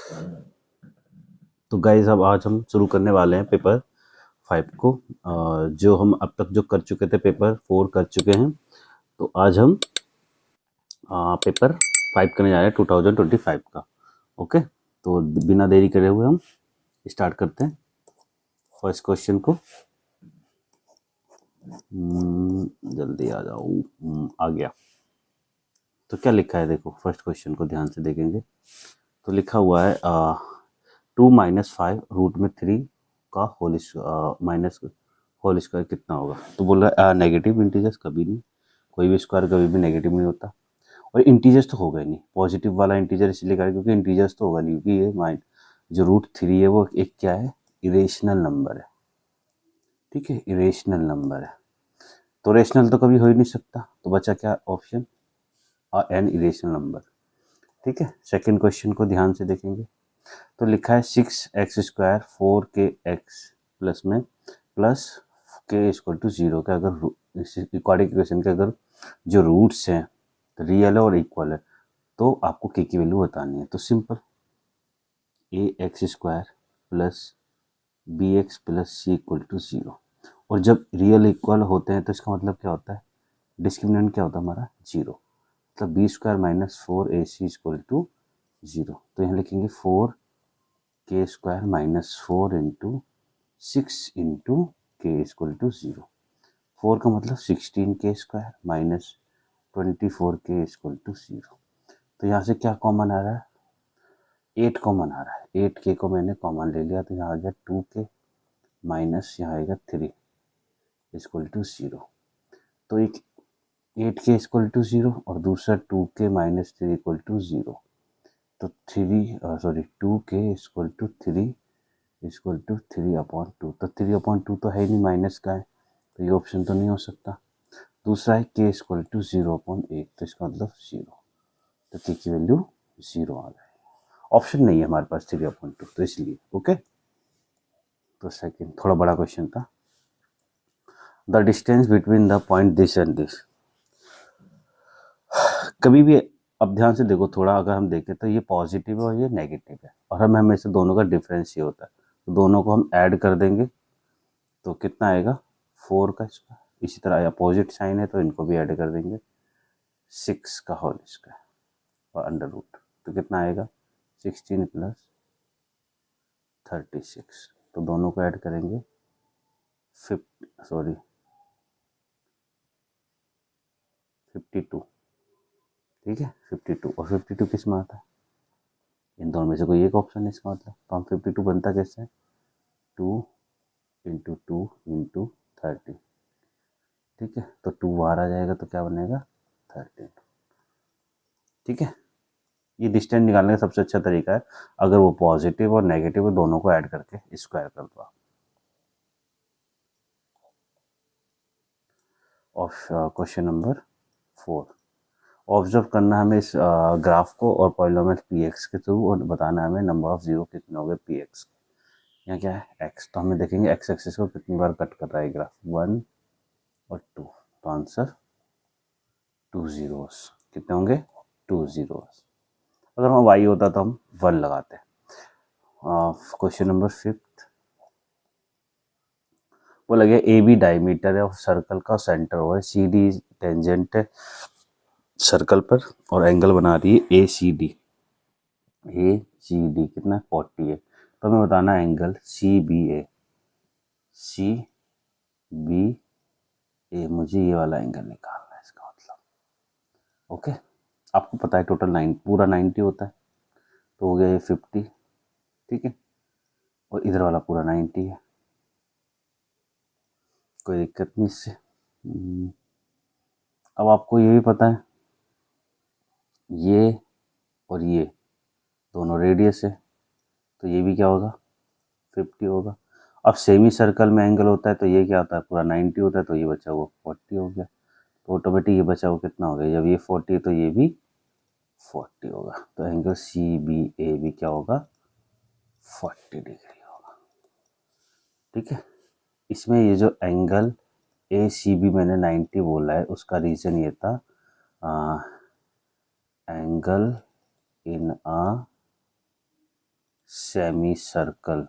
तो गाइज अब आज हम शुरू करने वाले हैं पेपर 5 को। जो हम अब तक जो कर चुके थे पेपर 4 कर चुके हैं, तो आज हम पेपर 5 करने जा रहे हैं 2025 का। ओके, तो बिना देरी करे हुए हम स्टार्ट करते हैं फर्स्ट क्वेश्चन को। जल्दी आ जाओ। आ गया। तो क्या लिखा है देखो, फर्स्ट क्वेश्चन को ध्यान से देखेंगे तो लिखा हुआ है 2 - 5 रूट में 3 का माइनस होल स्क्वायर कितना होगा। तो बोल रहा है नेगेटिव इंटीजर्स कभी नहीं, कोई भी स्क्वायर कभी भी नेगेटिव नहीं होता, और इंटीजर्स तो होगा ही नहीं। पॉजिटिव वाला इंटीजर इसलिए करें क्योंकि इंटीजर्स तो होगा नहीं, क्योंकि ये माइंड जो रूट 3 है वो एक क्या है, इरेशनल नंबर है। ठीक है, इरेशनल नंबर है, तो रेशनल तो कभी हो ही नहीं सकता। तो बचा क्या ऑप्शन, एन इरेशनल नंबर। ठीक है, सेकेंड क्वेश्चन को ध्यान से देखेंगे तो लिखा है 6x² 4kx प्लस में प्लस k इक्वल टू 0 का अगर इक्वाड्रिक इक्वेशन के अगर जो रूट्स हैं रियल है और इक्वल है तो आपको k की वैल्यू बतानी है। तो simple ax² plus bx plus c equal to 0, और जब रियल इक्वल होते हैं तो इसका मतलब क्या होता है, डिस्क्रिमिनेंट क्या होता है हमारा 0, मतलब b² minus 4ac equal to 0। तो यहाँ लिखेंगे 4k² माइनस 4 इंटू 6 इंटू के इक्वल टू 0। 4 का मतलब 16k² minus 24k equal to 0। तो यहाँ से क्या कॉमन आ रहा है, 8 कॉमन आ रहा है। 8k को मैंने कॉमन ले लिया तो यहाँ आ गया 2k माइनस यहाँ आएगा 3 इक्वल टू 0। तो एक 8k इक्वल टू 0 और दूसरा 2k माइनस 3 इक्वल टू 0। तो 2k equal to 3 equal to 3/2। तो 3/2 तो है ही नहीं, माइनस का है, तो ये ऑप्शन तो नहीं हो सकता। दूसरा है k इक्वल टू 0/8, तो इसका मतलब 0, तो k की वैल्यू 0 आ जाएगी। ऑप्शन नहीं है हमारे पास 3/2, तो इसलिए ओके। तो सेकंड थोड़ा बड़ा क्वेश्चन था। The distance between the point this and this. कभी भी अब ध्यान से देखो थोड़ा, अगर हम देखें तो ये पॉजिटिव है और ये नेगेटिव है, और हमें हमेशा दोनों का डिफरेंस ये होता है, तो दोनों को हम ऐड कर देंगे तो कितना आएगा 4 का स्क्वायर। इसी तरह अपोजिट साइन है तो इनको भी ऐड कर देंगे, 6 का होल स्क्वायर और अंडर रूट, तो कितना आएगा 16 प्लस 36। तो दोनों को ऐड करेंगे 52। ठीक है, 52 और 52 किस में आता है, इन दोनों में से कोई एक ऑप्शन है इसका मतलब। तो हम 52 बनता कैसे है, 2 इंटू 2 इंटू 30। ठीक है, तो 2 बाहर आ जाएगा तो क्या बनेगा 13। ठीक है, ये डिस्टेंस निकालने का सबसे अच्छा तरीका है, अगर वो पॉजिटिव और नेगेटिव है दोनों को ऐड करके स्क्वायर कर दो। और क्वेश्चन नंबर 4, ऑब्जर्व करना हमें इस ग्राफ को और पॉलिनोमियल px के थ्रू, और बताना हमें नंबर ऑफ जीरो कितने हो गए px। यहाँ क्या है x, तो हमें देखेंगे x एक्सिस को कितनी बार कट कर रहा है ग्राफ, 1 और 2, तो आंसर 2 zeros कितने होंगे 2 zeros। अगर हम y होता तो हम 1 लगाते। क्वेश्चन नंबर 5, वो लगे ए बी डायमीटर है और सर्कल का सेंटर हुआ है, सी डी टेंजेंट है सर्कल पर और एंगल बना रही है ए सी डी। कितना 40 है, तो हमें बताना एंगल सी बी ए, मुझे ये वाला एंगल निकालना है इसका मतलब। ओके, आपको पता है टोटल 9 पूरा 90 होता है, तो हो गया ये 50। ठीक है, और इधर वाला पूरा 90 है, कोई दिक्कत नहीं इससे। अब आपको ये भी पता है ये और ये दोनों रेडियस है, तो ये भी क्या होगा 50 होगा। अब सेमी सर्कल में एंगल होता है तो ये क्या होता है पूरा 90 होता है, तो ये बचा हुआ 40 हो गया, तो ऑटोमेटिक ये बचा हुआ कितना हो गया, जब ये 40 है तो ये भी 40 होगा, तो एंगल सी बी ए भी क्या होगा 40 डिग्री होगा। ठीक है, इसमें ये जो एंगल ए सी बी मैंने 90 बोला है उसका रीज़न ये था, angle in a semi circle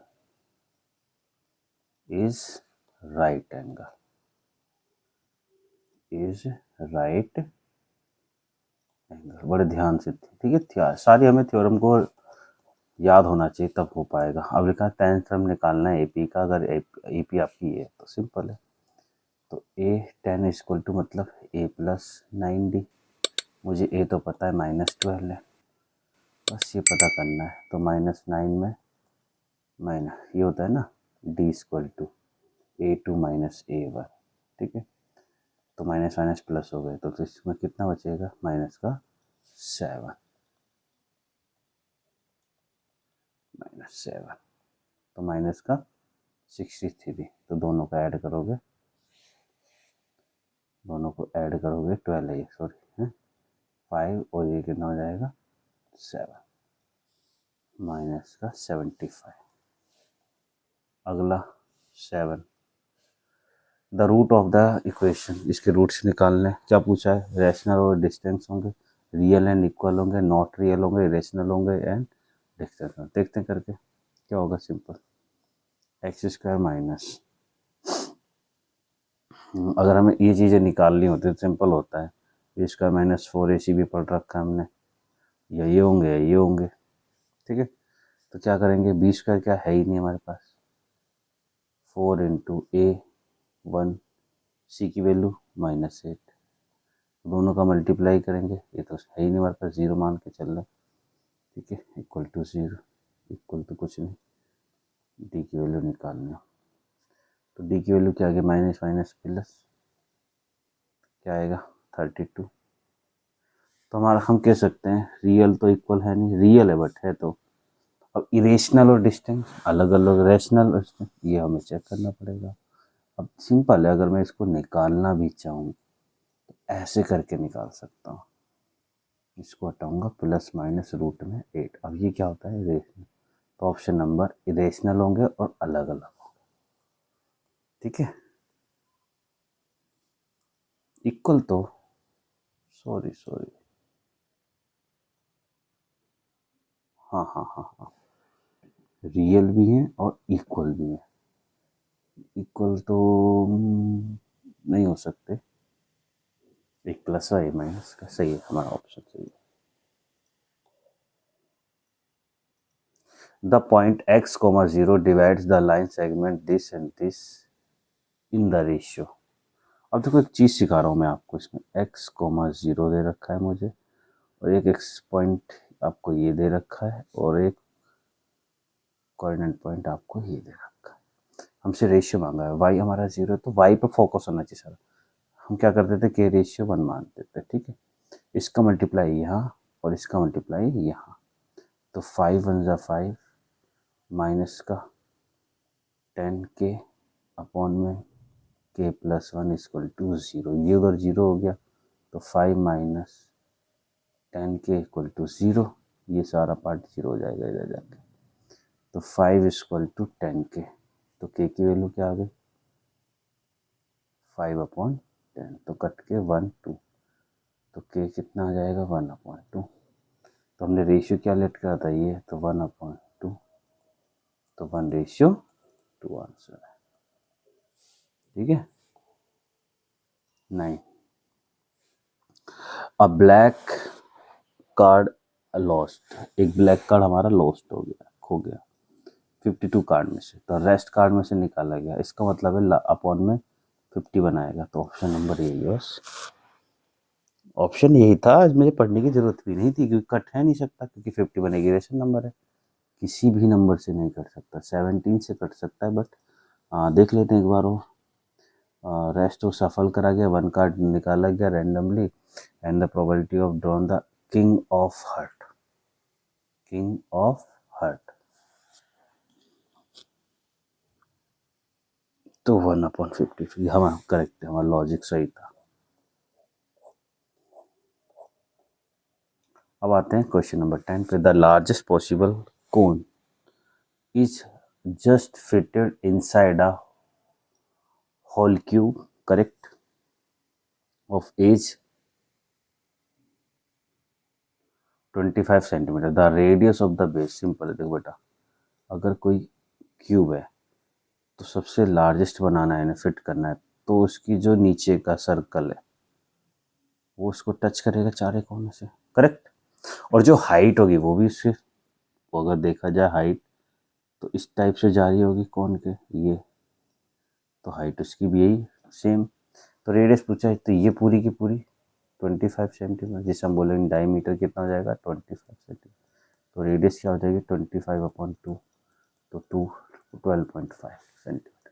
is right angle, is right angle. बड़े ध्यान से, ठीक है, सारी हमें थ्योरम को याद होना चाहिए तब हो पाएगा। अब लिखा टेन टर्म निकालना है एपी का, अगर एपी आपकी है तो सिंपल है। तो ए टेन इक्वल टू मतलब ए प्लस 9d, मुझे ए तो पता है -12 है, बस ये पता करना है। तो -9 में माइनस ये होता है ना, D equal to A2 minus A1, ठीक है। तो माइनस माइनस प्लस हो गए, तो इसमें कितना बचेगा, माइनस का 7, -7, तो माइनस का 63। तो दोनों का ऐड करोगे, दोनों को ऐड करोगे 12 है, सॉरी है 5, और ये कितना हो जाएगा 7, माइनस का 75। अगला 7, the root of the equation, इसके रूट्स निकालने। क्या पूछा है, रैशनल और डिस्टेंस होंगे, रियल एंड इक्वल होंगे, नॉट रियल होंगे, इरेशनल होंगे एंड डिस्टेंस होंगे। देखते हैं करके क्या होगा। सिंपल, एक्स स्क्वायर माइनस, अगर हमें ये चीज़ें निकालनी होती है तो सिंपल होता है, ए स्क्वायर माइनस 4AC भी पढ़ रखा है हमने, या ये होंगे या ये होंगे, ठीक है। तो क्या करेंगे, बी स्क्वायर क्या है ही नहीं हमारे पास, 4 इंटू A1, सी की वैल्यू -8, दोनों का मल्टीप्लाई करेंगे, ये तो है ही नहीं हमारे पास, 0 मान के चल रहे, ठीक है, इक्वल टू 0, इक्वल टू कुछ नहीं, डी की वैल्यू निकालनी है। तो डी की वैल्यू क्या आ गई, माइनस माइनस प्लस, क्या आएगा 32। तो हमारा हम कह सकते हैं रियल तो इक्वल है नहीं, रियल है बट है तो। अब इरेशनल और डिस्टेंस अलग अलग, रैशनल और डिस्टेंस ये हमें चेक करना पड़ेगा। अब सिंपल है, अगर मैं इसको निकालना भी चाहूँ तो ऐसे करके निकाल सकता हूँ, इसको हटाऊंगा, प्लस माइनस रूट में 8। अब ये क्या होता है, इरेशनल। तो ऑप्शन नंबर इरेशनल होंगे और अलग अलग होंगे, ठीक है। इक्वल तो सॉरी हाँ हाँ हाँ हाँ, रियल भी हैं और इक्वल भी हैं। इक्वल तो नहीं हो सकते, एक प्लस है माइनस का, सही है हमारा ऑप्शन, सही है। The point x, 0 divides the line segment this and this in the ratio. अब देखो एक चीज़ सिखा रहा हूँ मैं आपको, इसमें x, 0 दे रखा है मुझे, और एक x पॉइंट आपको ये दे रखा है, और एक कोऑर्डिनेट पॉइंट आपको ये दे रखा है। हमसे रेशियो मांगा है, y हमारा 0 है तो y पे फोकस होना चाहिए सर। हम क्या करते थे कि रेशियो 1 मानते थे, ठीक है। इसका मल्टीप्लाई यहाँ और इसका मल्टीप्लाई यहाँ, तो 5 1 जा 5, माइनस का 10k अपॉन में k प्लस 1 इक्वल टू 0, ये उधर 0 हो गया, तो 5 माइनस 10k इक्वल टू 0, ये सारा पार्ट 0 हो जाएगा इधर जाके। तो 5 इक्वल टू 10k, तो k की वैल्यू क्या आ गई 5 अपॉन 10, तो कट के 1 2, तो k कितना आ जाएगा 1 अपॉन 2। तो हमने रेशियो क्या लेट करा था, ये तो 1 अपॉन 2, तो 1:2 आंसर है, ठीक है। 9, अ ब्लैक कार्ड लॉस्ट, एक ब्लैक कार्ड हमारा लॉस्ट हो गया, खो गया 52 कार्ड में से, तो रेस्ट कार्ड में से निकाला गया, इसका मतलब है अपॉन में 50 बनाएगा। तो ऑप्शन नंबर यही है, बस ऑप्शन यही था, आज मुझे पढ़ने की जरूरत भी नहीं थी, क्योंकि कट है नहीं सकता, क्योंकि 50 बनेगी, रेशन नंबर है, किसी भी नंबर से नहीं कट सकता, 17 से कट सकता है, बट देख लेते हैं एक बार वो। रेस्ट को सफल करा गया, 1 कार्ड निकाला गया randomly, and the probability of drawn the king of heart, king of heart, तो 1/50। हाँ करेक्ट है, हमारा लॉजिक सही था। अब आते हैं क्वेश्चन नंबर 10 पे, the largest possible cone is just fitted inside a whole cube, correct, of edge 25 centimetre, the radius of the base, simple है देखो बेटा, अगर कोई क्यूब है तो सबसे लार्जेस्ट बनाना है ना, फिट करना है, तो उसकी जो नीचे का सर्कल है वो उसको टच करेगा चारों कोनों से, करेक्ट। और जो हाइट होगी वो भी उससे, वो अगर देखा जाए हाइट तो इस टाइप से जा रही होगी कौन के, ये, तो हाइट उसकी भी यही सेम। तो रेडियस पूछा है तो ये पूरी की पूरी 25 सेंटीमीटर, जिसे हम बोलेंगे डायमीटर कितना हो जाएगा 25 सेंटीमीटर। तो रेडियस क्या हो जाएगी 25/2, तो 12.5 सेंटीमीटर।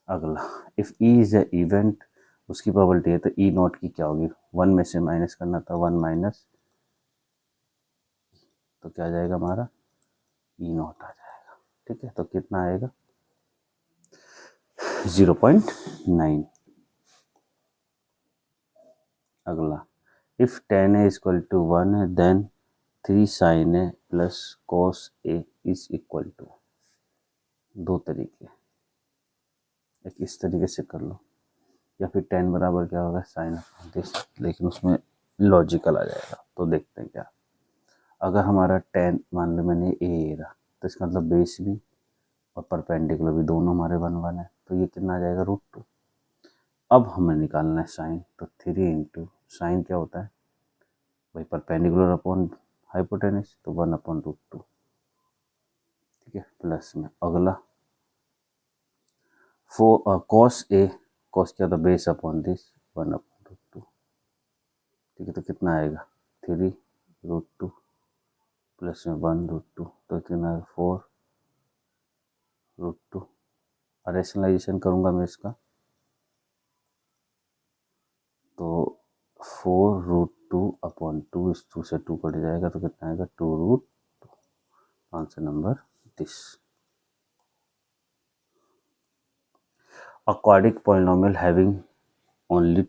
अगला, if E is a event, उसकी प्रोबेबिलिटी है, तो ई नॉट की क्या होगी, 1 में से माइनस करना था, 1 माइनस, तो क्या आ जाएगा हमारा ई नॉट आ जाएगा। ठीक है, तो कितना आएगा 0.9। अगला, if tan a equal to 1 है then 3 sin a plus cos a is equal to, दो तरीके, एक इस तरीके से कर लो, या फिर tan बराबर क्या होगा साइन दिस, लेकिन उसमें लॉजिकल आ जाएगा। तो देखते हैं क्या, अगर हमारा tan, मान लो मैंने ए रहा, तो इसका मतलब बेस भी और परपेंडिकुलर भी दोनों हमारे 1 1 है, तो ये कितना आ जाएगा √2। अब हमें निकालना है साइन, तो 3 इंटू साइन क्या होता है भाई, परपेंडिकुलर अपॉन हाइपोटेनस, तो 1/√2। ठीक है, प्लस में अगला कॉस ए, कॉस क्या होता है बेस अपॉन दिस 1/√2। ठीक है, तो कितना आएगा 3√2 प्लस में 1√2, तो कितना 4√2। रेशनलाइजेशन करूँगा मैं इसका, तो 4√2/2, इस 2 से 2 कट जाएगा, तो कितना आएगा 2√2। Answer number this. A quadratic polynomial having only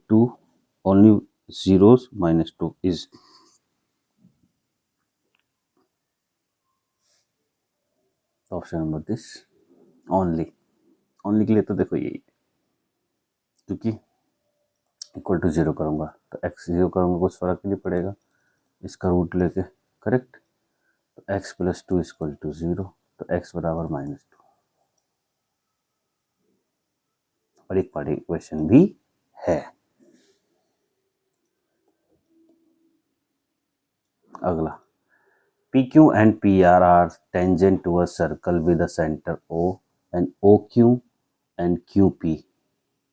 zeros -2 is, option number this only. Only के लिए तो देखो यही, क्योंकि इक्वल टू 0 करूँगा तो x 0 करूँगा कुछ फ़र्क नहीं पड़ेगा, इसका रूट लेके, करेक्ट। तो x + 2 इक्वल टू 0, तो x बराबर -2। और एक पार्ट इक्वेशन भी है। अगला, PQ and PR are tangent to a circle with a center O and OQ and QP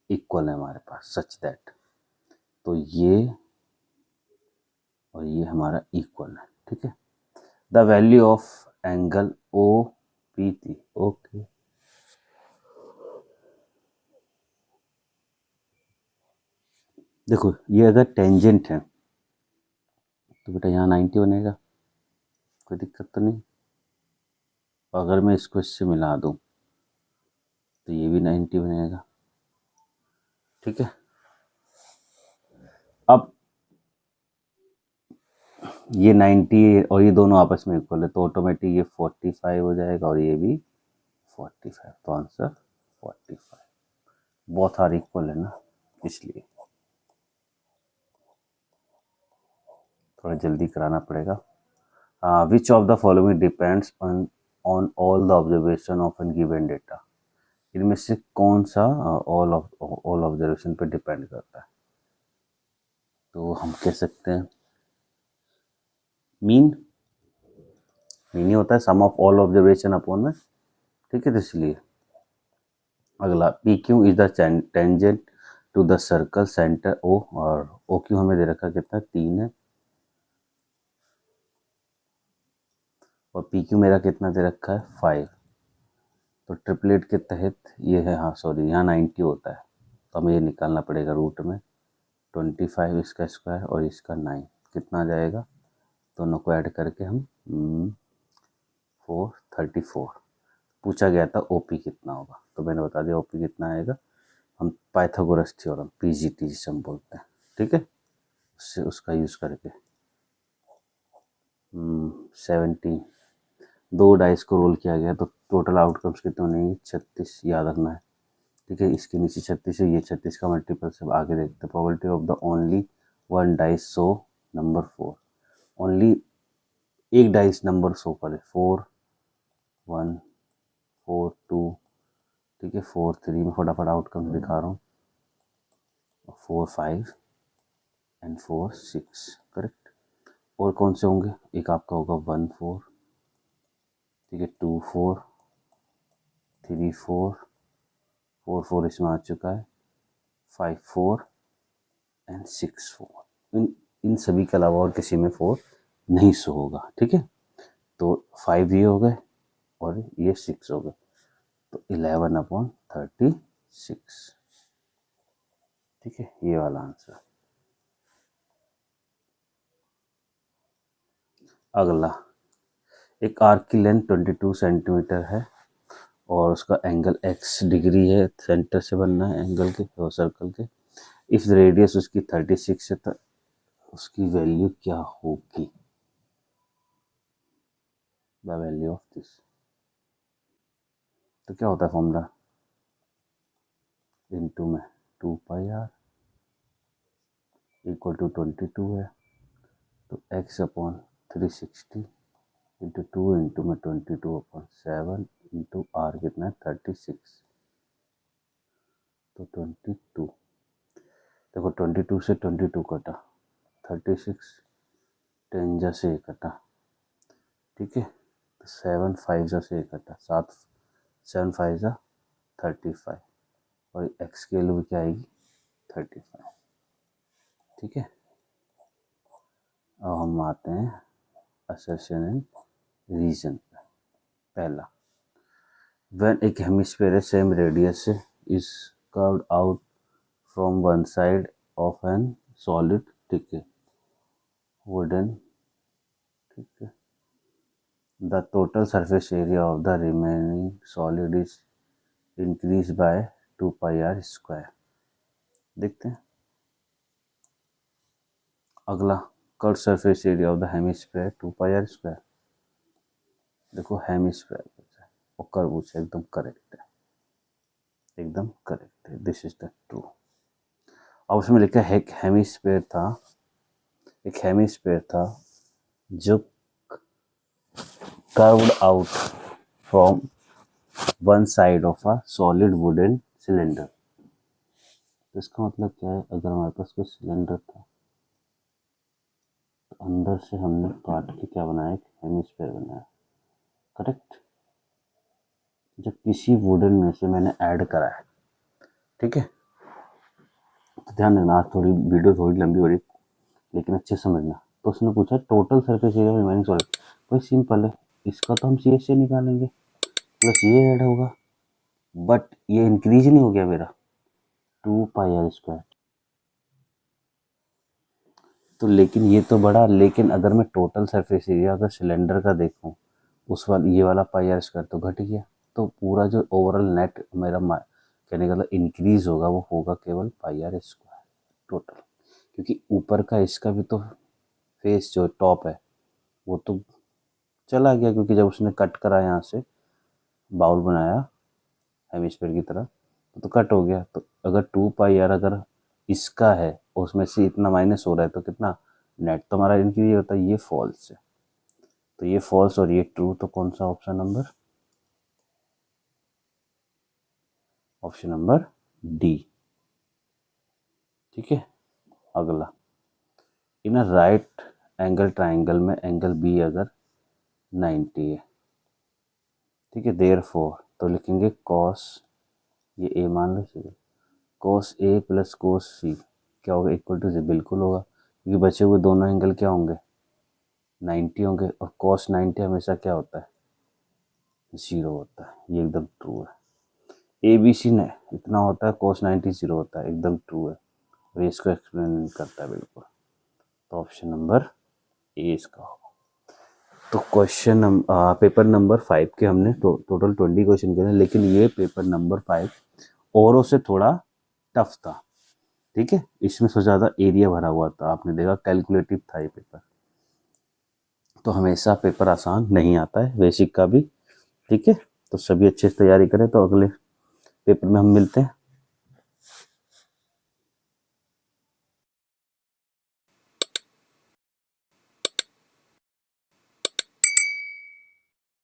equal है हमारे पास, सच दैट, तो ये और ये हमारा इक्वल है। ठीक है, the value of angle O P थी, ओके। देखो ये अगर टेंजेंट है तो बेटा यहाँ 90 बनेगा, कोई दिक्कत तो नहीं। अगर मैं इसको इससे मिला दूँ तो ये भी 90 बनेगा। ठीक है, अब ये 90 और ये दोनों आपस में इक्वल है, तो ऑटोमेटिक ये 45 हो जाएगा और ये भी 45, तो आंसर 45। बोथ आर इक्वल है ना, इसलिए थोड़ा जल्दी कराना पड़ेगा। Which of the following depends on all the observation of an given data, इनमें से कौन सा ऑल ऑब्जर्वेशन पे डिपेंड करता है, तो हम कह सकते हैं मीन ही होता है, sum of all observation upon में। ठीक है, तो इसलिए अगला, P Q is the tangent to the circle centre O, और ओ क्यू हमें दे रखा कितना 3 है, और पी क्यू मेरा कितना दे रखा है 5। तो ट्रिपलेट के तहत ये है, हाँ सॉरी, यहाँ 90 होता है, तो हमें ये निकालना पड़ेगा रूट में 25 इसका स्क्वायर और इसका 9, कितना आ जाएगा, दोनों को ऐड करके हम 434। पूछा गया था ओपी कितना होगा, तो मैंने बता दिया ओपी कितना आएगा, हम पाइथागोरस थ्योरम पीजीटी जिसे हम बोलते हैं, ठीक है, उससे उसका यूज़ करके 17 दो डाइस को रोल किया गया, तो टोटल आउटकम्स कितने बनेंगे 36, याद रखना है। ठीक है, इसके नीचे 36 है, ये 36 का मल्टीपल से आगे देखते हैं। Probability of the only one dice so number 4, only एक डाइस नंबर शो करे 4 1 4 2, ठीक है, 4 3 में फटाफट आउटकम दिखा रहा हूँ, 4 5 एंड 4 6, करेक्ट। और कौन से होंगे, एक आपका होगा 1 4, ठीक है, 2 4, 3 4, 4 4 इसमें आ चुका है, 5 4 एंड 6 4। इन सभी के अलावा और किसी में 4 नहीं शो होगा, ठीक है। तो 5 ये हो गए और ये 6 हो गए, तो 11/36, ठीक है, ये वाला आंसर। अगला, एक आर्क की लेंथ 22 सेंटीमीटर है और उसका एंगल x डिग्री है, सेंटर से बनना है एंगल के और सर्कल के। इफ रेडियस उसकी 36 है तो उसकी वैल्यू क्या होगी, द वैल्यू ऑफ दिस। तो क्या होता है फॉर्मूला, इनटू में 2πr इक्वल टू 22 है, तो x/360 इंटू 2 इंटू में 22/7 इंटू r कितना है 36, तो 22। देखो 22 से 22 कटा, 36 10 जा से कटा, ठीक है, तो 7 5 जा से कटा, 7 5 जा 35 और x की वैल्यू क्या आएगी 35, ठीक है। अब हम आते हैं असर्शन एंड रीजन पे। पहला, when एक हेमिस्फीयर है सेम रेडियस से is curved out from one side of an solid, ठीक है, wooden, ठीक है, the total surface area of the remaining solid is increased by 2πr square। देखते हैं अगला, curve surface area of the hemisphere 2πr square. देखो hemisphere पूछा है और कर्व पूछा है, एकदम करेक्ट है, एकदम करेक्ट है, दिस इज द ट्रू। अब उसमें लिखा है एक हेमिस्फीयर था जो curved out from one side of a solid wooden cylinder. तो इसका मतलब क्या है, अगर हमारे पास कोई सिलेंडर था तो अंदर से हमने काट के क्या बनाया, एक हेमिस्फीयर बनाया, करेक्ट। जब किसी वुडन में से मैंने ऐड करा है, ठीक है, तो ध्यान देना, आज थोड़ी वीडियो थोड़ी लंबी हो रही लेकिन अच्छे समझना। तो उसने पूछा total surface area remaining solid, भाई सिंपल है, इसका तो हम सी एस से निकालेंगे, प्लस ये ऐड होगा, बट ये इंक्रीज नहीं हो गया मेरा 2πr स्क्वायर, तो लेकिन ये तो बड़ा, लेकिन अगर मैं टोटल सरफेस एरिया अगर सिलेंडर का देखूं उस वाला ये वाला πr स्क्वायर तो घट गया, तो पूरा जो ओवरऑल नेट मेरा कहने का मतलब इंक्रीज होगा वो होगा केवल πr स्क्वायर टोटल, क्योंकि ऊपर का इसका भी तो फेस जो टॉप है वो तो चला गया, क्योंकि जब उसने कट करा यहाँ से बाउल बनाया हेमिस्फीयर की तरह तो कट हो गया। तो अगर 2πr अगर इसका है उसमें से इतना माइनस हो रहा है तो कितना नेट तो हमारा इंक्रीज होता है, ये फॉल्स है, तो ये फॉल्स और ये ट्रू, तो कौन सा option number, option number D, ठीक है। अगला, इन अ राइट एंगल ट्राइंगल में एंगल बी अगर 90 है, ठीक है, देयरफॉर तो लिखेंगे कॉस, ये ए मान लो चाहिए, कॉस ए प्लस कॉस सी क्या होगा, इक्वल टू 0, बिल्कुल होगा, क्योंकि बचे हुए दोनों एंगल क्या होंगे 90 होंगे, और कॉस 90 हमेशा क्या होता है 0 होता है, ये एकदम ट्रू है। ए बी सी ने इतना होता है, कॉस 90 0 होता है, एकदम ट्रू है, और इसको एक्सप्लेन करता है बिल्कुल, तो ऑप्शन नंबर ए इसका होगा। तो क्वेश्चन पेपर नंबर 5 के हमने टोटल 20 क्वेश्चन किए, लेकिन ये पेपर नंबर 5 औरों से थोड़ा टफ था, ठीक है, इसमें सबसे ज़्यादा एरिया भरा हुआ था, आपने देखा कैलकुलेटिव था ये पेपर, तो हमेशा पेपर आसान नहीं आता है बेसिक का भी, ठीक है। तो सभी अच्छे से तैयारी करें, तो अगले पेपर में हम मिलते हैं।